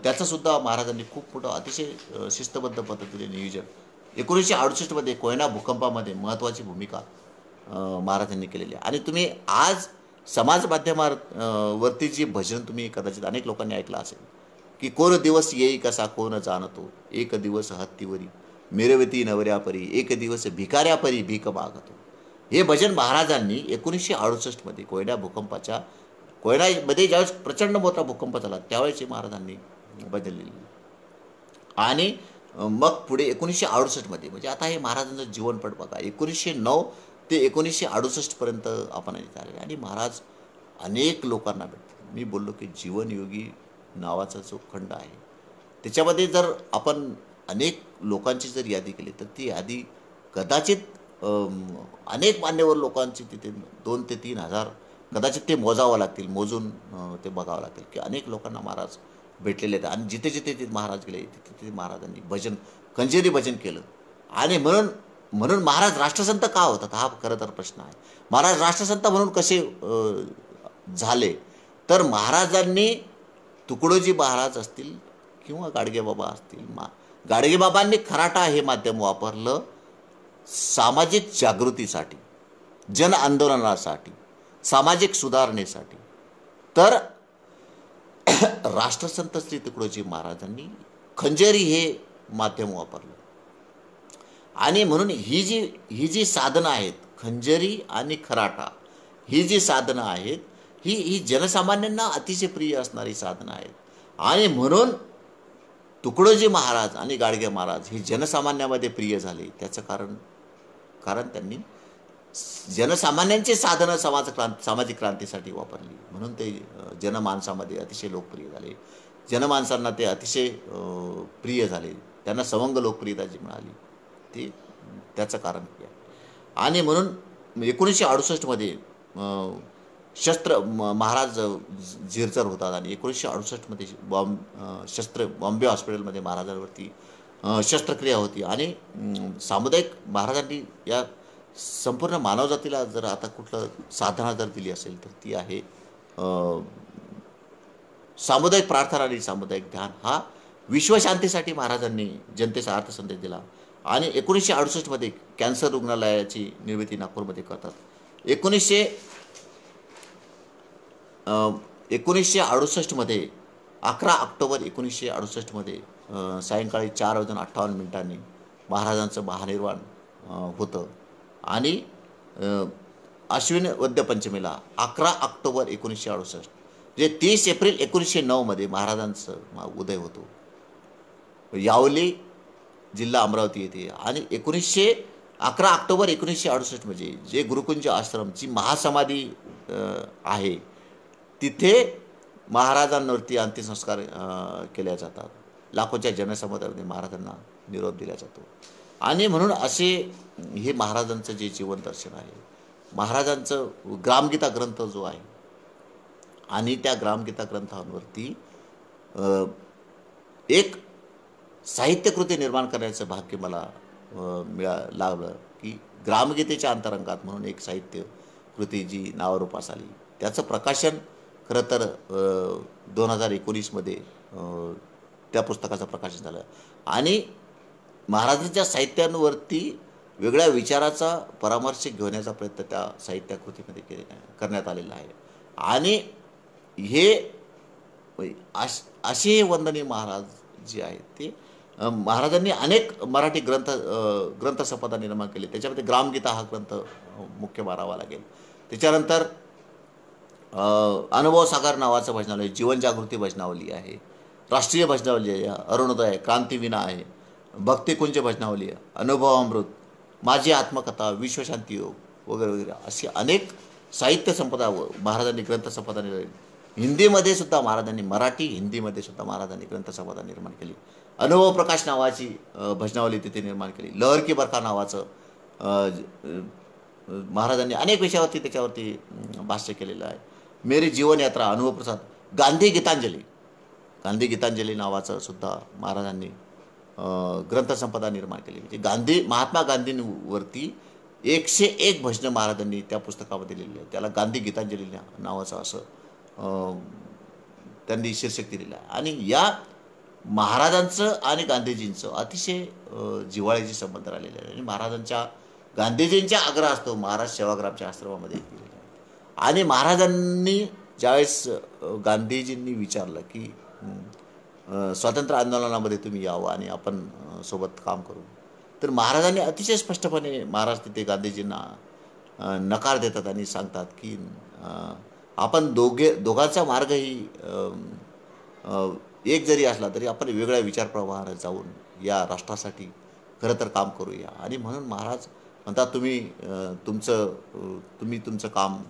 S1: त्याचंसुद्धा महाराजांनी खूप मोठं अतिशय शिस्तबद्ध पद्धतीने नियोजन 1968 कोयना भूकंपामध्ये महत्त्वाची भूमिका महाराजांनी केलेली आहे. आणि तुम्ही आज समाज माध्यमावरती जी भजन तुम्ही कदाचित अनेक लोकांनी ऐकलं असेल की कोण दिवस येई कसा कोण जाणतो, एक दिवस हत्तीवरी मिरवती नवऱ्यापरी, एक दिवस भिकाऱ्यापरी भीक मागतो, हे भजन महाराजांनी 1968 कोयनामध्ये ज्यावेळेस प्रचंड मोठा भूकंप झाला त्यावेळेस महाराजांनी बदललेली. आणि मग पुढे 1968 म्हणजे आता हे महाराजांचं जीवनपट बघा, 1909 ते 1968 आपण आले. आणि महाराज अनेक लोकांना भेटतात. मी बोललो की जीवनयोगी नावाचा जो खंड आहे त्याच्यामध्ये जर आपण अनेक लोकांची जर यादी केली तर ती यादी कदाचित अनेक मान्यवर लोकांची तिथे 2 ते 3 हजार कदाचित ते मोजून ते बघावं लागतील की अनेक लोकांना महाराज भेटलेले आहेत. आणि जिथे जिथे ते महाराज गेले तिथे महाराजांनी खंजेरी भजन केलं. आणि म्हणून महाराज राष्ट्रसंत का होतात हा खरं तर प्रश्न आहे. महाराज राष्ट्रसंत म्हणून कसे झाले तर महाराजांनी तुकडोजी महाराज असतील किंवा गाडगेबाबा असतील, गाडगेबाबांनी खराटा हे माध्यम वापरलं सामाजिक जागृतीसाठी, जन आंदोलनासाठी, सामाजिक सुधारणेसाठी. तर राष्ट्रसंत श्री तुकडोजी महाराजांनी खंजेरी हे माध्यम वापरलं. आणि म्हणून ही जी साधनं आहेत खंजेरी आणि खराटा, ही जी साधनं आहेत ही जनसामान्यांना अतिशय प्रिय असणारी साधनं आहेत. आणि म्हणून तुकडोजी महाराज आणि गाडगे महाराज हे जनसामान्यामध्ये प्रिय झाले. त्याचं कारण त्यांनी जनसामान्यांची साधनं सामाजिक क्रांतीसाठी वापरली, म्हणून ते जनमानसामध्ये अतिशय लोकप्रिय झाले. जनमानसांना ते अतिशय प्रिय झाले, त्यांना सवंग लोकप्रियता जी मिळाली त्याचं कारण हे आहे. आणि म्हणून 1968 महाराज झिरचर होतात. आणि 1968 बॉम्बे हॉस्पिटलमध्ये महाराजांवरती शस्त्रक्रिया होती. आणि सामुदायिक महाराजांनी या संपूर्ण मानवजातीला जर आता कुठलं साधना जर दिली असेल तर ती आहे सामुदायिक प्रार्थना आणि सामुदायिक ध्यान. हा विश्वशांतीसाठी महाराजांनी जनतेचा अर्थसंदेश दिला. आणि 1968 कॅन्सर रुग्णालयाची निर्मिती नागपूरमध्ये करतात. 1968 11 ऑक्टोबर 1968 सायंकाळी 4:58 महाराजांचं महानिर्वाण होतं. आणि आश्विन वद्य पंचमीला 11 ऑक्टोबर 1968 म्हणजे 30 एप्रिल 1909 महाराजांचं उदय होतो. यावली जिल्हा अमरावती येथे. आणि 11 ऑक्टोबर 1968 म्हणजे जे गुरुकुंज आश्रमची महासमाधी आहे तिथे महाराजांवरती अंत्यसंस्कार केले जातात. लाखोच्या जनसमुद्रामध्ये महाराजांना निरोप दिला जातो. आणि म्हणून असे हे महाराजांचं जे जीवन दर्शन आहे, महाराजांचं ग्रामगीता ग्रंथ जो आहे आणि त्या ग्रामगीता ग्रंथांवरती एक साहित्यकृती निर्माण करण्याचं भाग्य मला लागलं की ग्रामगीतेच्या अंतरंगात म्हणून एक साहित्य कृती जी नावारूपास आली. त्याचं प्रकाशन खरं तर 2019 त्या पुस्तकाचं प्रकाशन झालं. आणि महाराजांच्या साहित्यांवरती वेगळ्या विचाराचा परामर्श घेण्याचा प्रयत्न त्या साहित्यकृतीमध्ये करण्यात आलेला आहे. आणि हे असे वंदनीय महाराज जे आहेत ते महाराजांनी अनेक मराठी ग्रंथसंपदा निर्माण केली. त्याच्यामध्ये ग्रामगीता हा ग्रंथ मुख्य मानावा लागेल. त्याच्यानंतर अनुभव सागर नावाचं भजनावली, जीवनजागृती भजनावली आहे, राष्ट्रीय भजनावली आहे, अरुणोदय आहे, क्रांतिवीणा आहे, भक्तिकुंज भजनावली आहे, अनुभवामृत, माझी आत्मकथा, विश्वशांती योग वगैरे वगैरे अशी अनेक साहित्य संपदा महाराजांनी ग्रंथसंपदा हिंदीमध्ये सुद्धा महाराजांनी मराठी हिंदीमध्ये सुद्धा महाराजांनी ग्रंथसंपदा निर्माण केली. अनुभव प्रकाश नावाची भजनावली तिथे निर्माण केली. लहर की बरखा नावाचं महाराजांनी अनेक विषयावरती त्याच्यावरती भाष्य केलेलं आहे. मेरी जीवन यात्रा अनुभव प्रसाद, गांधी गीतांजली नावाचं सुद्धा महाराजांनी ग्रंथसंपदा निर्माण केली. म्हणजे महात्मा गांधींवरती 101 भजनं महाराजांनी त्या पुस्तकामध्ये लिहिलेली आहे. त्याला गांधी गीतांजली नावाचं असं त्यांनी शीर्षक दिलेलं आहे. आणि या महाराजांचं आणि गांधीजींचं अतिशय जिव्हाळ्याचे संबंध राहिलेले आहे. आणि गांधीजींच्या आग्रह असतो महाराज सेवाग्रामच्या आश्रमामध्ये. आणि महाराजांनी ज्यावेळेस गांधीजींनी विचारलं की स्वातंत्र्य आंदोलनामध्ये तुम्ही यावं आणि आपण सोबत काम करू, तर महाराजांनी अतिशय स्पष्टपणे महाराज तिथे गांधीजींना नकार देतात आणि सांगतात की आपण दोघांचा मार्गही एक जरी असला तरी आपण वेगळ्या विचारप्रवाहाने जाऊन या राष्ट्रासाठी खरं तर काम करूया. आणि म्हणून महाराज म्हणतात तुम्ही तुमचं काम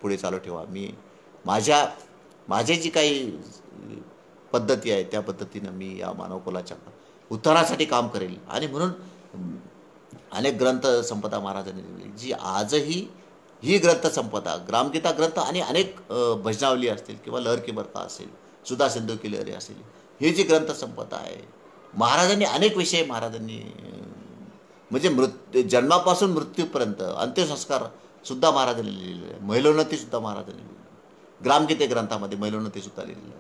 S1: पुढे चालू ठेवा, मी माझे जी काही पद्धती आहे त्या पद्धतीनं मी या मानवकुलाच्या उत्तरासाठी काम करेल. आणि म्हणून अनेक ग्रंथसंपदा महाराजांनी दिली जी आजही ही ग्रंथसंपदा ग्रामगीता ग्रंथ आणि अनेक भजनावली असतील किंवा लहर की बरखा असेल, सुधा सिंधू की लहरी असेल, ही जी ग्रंथसंपदा आहे महाराजांनी अनेक विषय म्हणजे जन्मापासून मृत्यूपर्यंत अंत्यसंस्कार सुद्धा महाराजांनी लिहिलेले आहे. महिलोन्नती सुद्धा महाराजांनी लिहिली, ग्रामगीते ग्रंथामध्ये महिलोन्नती सुद्धा लिहिलेली आहे.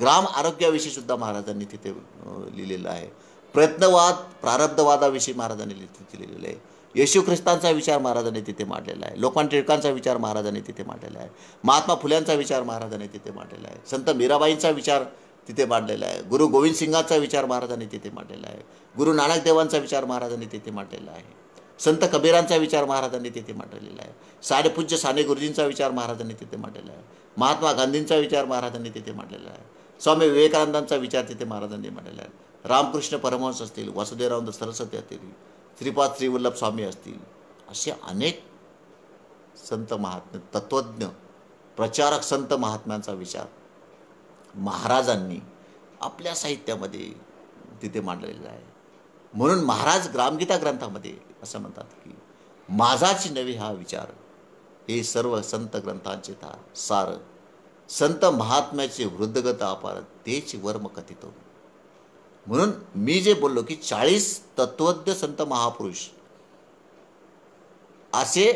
S1: ग्राम आरोग्याविषयी सुद्धा महाराजांनी तिथे लिहिलेलं आहे. प्रयत्नवाद प्रारब्धवादाविषयी महाराजांनी तिथे लिहिलेलं आहे. येशू ख्रिस्तांचा विचार महाराजांनी तिथे मांडलेला आहे. लोकमान्य टिळकांचा विचार महाराजांनी तिथे मांडलेला आहे. महात्मा फुल्यांचा विचार महाराजांनी तिथे मांडलेला आहे. संत मीराबाईंचा विचार तिथे मांडलेला आहे. गुरु गोविंद सिंगांचा विचार महाराजांनी तिथे मांडलेला आहे. गुरु नानक देवांचा विचार महाराजांनी तिथे मांडलेला आहे. संत कबीरांचा विचार महाराजांनी तिथे मांडलेला आहे. साडेपूज्य साने गुरुजींचा विचार महाराजांनी तिथे मांडलेला आहे. महात्मा गांधींचा विचार महाराजांनी तिथे मांडलेला आहे. स्वामी विवेकानंदांचा विचार तिथे महाराजांनी मांडलेला आहे. रामकृष्ण परमहंस असतील, वासुदेवराव सरस्वती असतील, श्रीपाद श्रीवल्लभ स्वामी असतील, असे अनेक संत महात्मे तत्त्वज्ञ प्रचारक संत महात्म्यांचा विचार महाराजांनी आपल्या साहित्यामध्ये तिथे मांडलेला आहे. म्हणून महाराज ग्रामगीता ग्रंथामध्ये असं म्हणतात की माझाची नवे हा विचार हे सर्व संत ग्रंथांचे सार, संत महात्म्याचे वृद्धगत अपार तेच वर्म कथितो. म्हणून मी जे बोललो की 40 तत्वज्ञ संत महापुरुष असे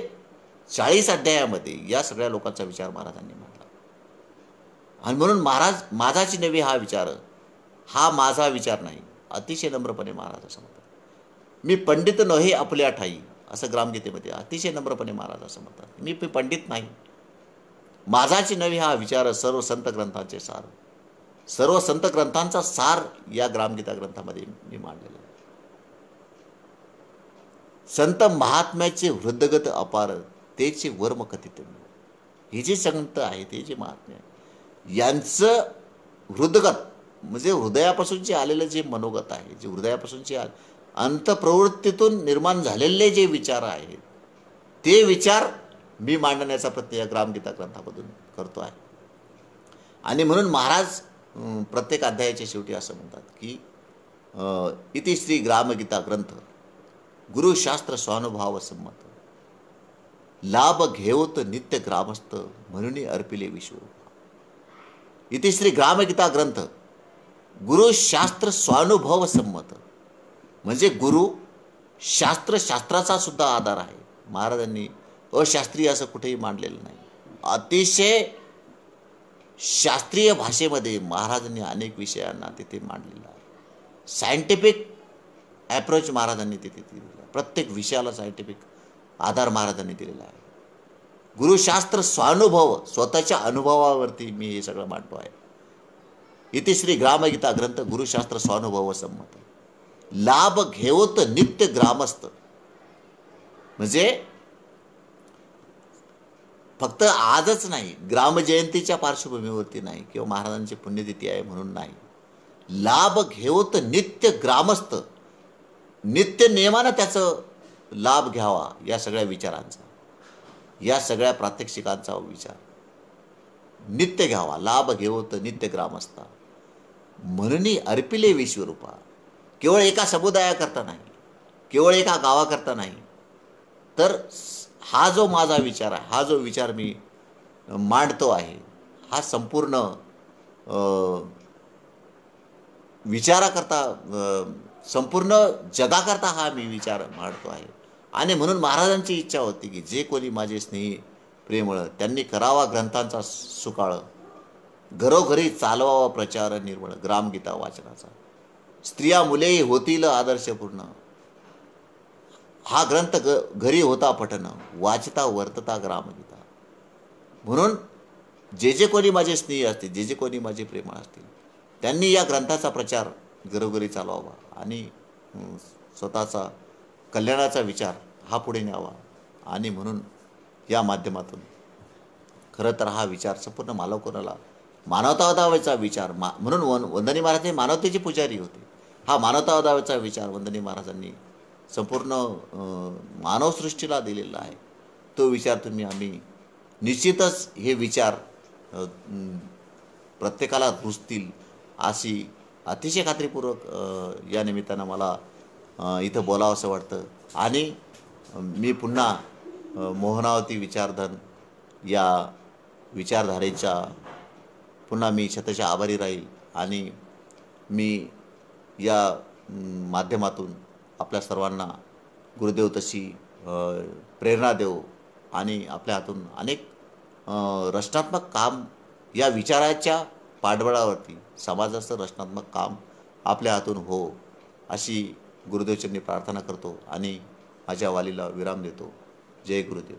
S1: 40 अध्यायामध्ये या सगळ्या लोकांचा विचार महाराजांनी मांडला. आणि म्हणून महाराज माझाची नवे हा विचार हा माझा विचार नाही, अतिशय नम्रपणे महाराज असं म्हणतात. मी पंडित नव्हे आपल्या ठाई, असं ग्रामगीतेमध्ये अतिशय नम्रपणे महाराज असं म्हणतात. मी पंडित नाही, माझाची नवे हा विचार सर्व संत ग्रंथांचे सार, सर्व संत ग्रंथांचा सार या ग्रामगीता ग्रंथामध्ये मी मांडलेला आहे. संत महात्म्याचे हृदगत अपार, तेचे वर्म कथित. हे जे संत आहे, ते जे महात्मे आहे, यांचं हृदगत म्हणजे हृदयापासूनचे आलेलं जे मनोगत आहे, जे हृदयापासूनचे अंतप्रवृत्तीतून निर्माण झालेले जे विचार आहेत, ते विचार मी मांडण्याचा प्रयत्न या ग्रामगीता ग्रंथामधून करतो आहे. आणि म्हणून महाराज प्रत्येक अध्यायाच्या शेवटी असं म्हणतात की इति श्री ग्रामगीता ग्रंथ गुरुशास्त्र स्वानुभाव संमत, लाभ घेवत नित्य ग्रामस्थ, म्हणून अर्पिले विश्व. इति श्री ग्रामगीता ग्रंथ गुरुशास्त्र स्वानुभव संमत, म्हणजे गुरु शास्त्र शास्त्राचा सुद्धा आधार आहे. महाराजांनी अशास्त्रीय असं कुठेही मांडलेलं नाही. अतिशय शास्त्रीय भाषेमध्ये महाराजांनी अनेक विषयांना तिथे मांडलेलं आहे. सायंटिफिक ॲप्रोच महाराजांनी तिथे दिलेला आहे. प्रत्येक विषयाला सायंटिफिक आधार महाराजांनी दिलेला आहे. गुरुशास्त्र स्वानुभव, स्वतःच्या अनुभवावरती मी हे सगळं मांडतो आहे. इति श्री ग्रामगीता ग्रंथ गुरुशास्त्र स्वानुभव संमत, लाभ घेवत नित्य ग्रामस्थ, म्हणजे फक्त आजच नाही, ग्रामजयंतीच्या पार्श्वभूमीवरती नाही किंवा महाराजांची पुण्यतिथी आहे म्हणून नाही, लाभ घेवत नित्य ग्रामस्थ, नित्य नियमानं त्याचं लाभ घ्यावा या सगळ्या विचारांचा, या सगळ्या प्रात्यक्षिकांचा विचार नित्य घ्यावा. लाभ घेवत नित्य ग्रामस्था, म्हणून अर्पिले विश्वरूपा. केवळ एका समुदायाकरता नाही, केवळ एका गावाकरता नाही, तर हा जो माझा विचार आहे, हा जो विचार मी मांडतो आहे, हा संपूर्ण विचाराकरता, संपूर्ण जगाकरता हा मी विचार मांडतो आहे. आणि म्हणून महाराजांची इच्छा होती की जे कोणी माझे स्नेही प्रेमळ, त्यांनी करावा ग्रंथांचा सुकाळ, घरोघरी चालवावा प्रचार निर्मळ ग्रामगीता वाचनाचा, स्त्रिया मुलेही होतील आदर्शपूर्ण. हा ग्रंथ घरी होता पठन, वाचता वर्तता ग्रामगीता. म्हणून जे जे कोणी माझे स्नेही असतील, जे जे कोणी माझे प्रेमळ असतील, त्यांनी या ग्रंथाचा प्रचार घरोघरी चालवावा आणि स्वतःचा कल्याणाचा विचार हा पुढे न्यावा. आणि म्हणून या माध्यमातून खरं तर हा विचार संपूर्ण मानवकोणाला मानवतावादाचा विचार म्हणून वंदनी महाराज हे मानवतेचे पुजारी होते. हा मानवतावादाचा विचार वंदनी महाराजांनी संपूर्ण मानवसृष्टीला दिलेला आहे. तो विचार आम्ही निश्चितच हे विचार प्रत्येकाला रुजतील अशी अतिशय खात्रीपूर्वक या निमित्तानं मला इथं बोलावं असं वाटतं. आणि मी पुन्हा मोहनावती विचारधन या विचारधारेच्या पुन्हा मी शतशः आभारी राहील. आणि मी या माध्यमातून आपल्या सर्वांना गुरुदेव तशी प्रेरणा देव आणि आपल्या हातून अनेक रचनात्मक काम या विचाराच्या पाठबळावरती समाजाचं रचनात्मक काम आपल्या हातून हो अशी गुरुदेवचरणी प्रार्थना करतो आणि माझ्या वालीला विराम देतो. जय गुरुदेव.